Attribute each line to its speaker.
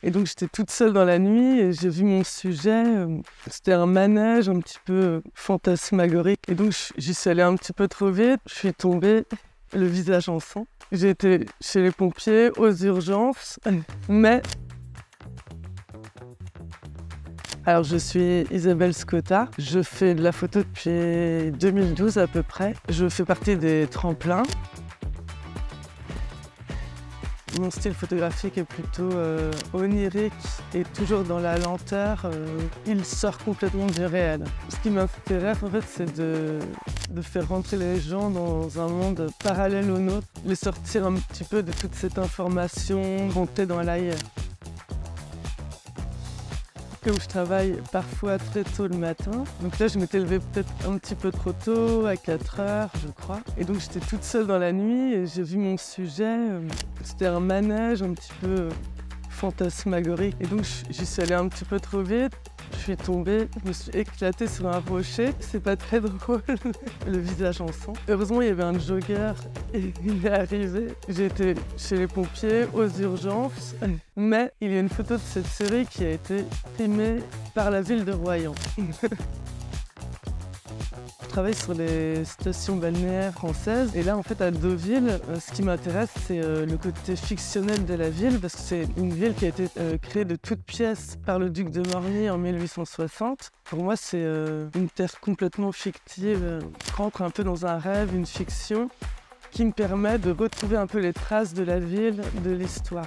Speaker 1: Et donc j'étais toute seule dans la nuit et j'ai vu mon sujet. C'était un manège un petit peu fantasmagorique. Et donc j'y suis allée un petit peu trop vite. Je suis tombée, le visage en sang. J'ai été chez les pompiers, aux urgences. Mais... Alors je suis Isabelle Scotta. Je fais de la photo depuis 2012 à peu près. Je fais partie des tremplins. Mon style photographique est plutôt onirique et toujours dans la lenteur. Il sort complètement du réel. Ce qui m'intéresse en fait, c'est de faire rentrer les gens dans un monde parallèle au nôtre, les sortir un petit peu de toute cette information montée dans l'air. Où je travaille parfois très tôt le matin. Donc là, je m'étais levée peut-être un petit peu trop tôt, à 4 heures, je crois. Et donc, j'étais toute seule dans la nuit et j'ai vu mon sujet. C'était un manège un petit peu fantasmagorique. Et donc, j'y suis allée un petit peu trop vite. Je suis tombée, je me suis éclatée sur un rocher. C'est pas très drôle, le visage en sang. Heureusement, il y avait un jogger et il est arrivé. J'ai été chez les pompiers, aux urgences. Mais il y a une photo de cette série qui a été filmée par la ville de Royan. Je travaille sur les stations balnéaires françaises et là en fait à Deauville, ce qui m'intéresse c'est le côté fictionnel de la ville parce que c'est une ville qui a été créée de toutes pièces par le duc de Morny en 1860. Pour moi c'est une terre complètement fictive, je rentre un peu dans un rêve, une fiction qui me permet de retrouver un peu les traces de la ville, de l'histoire.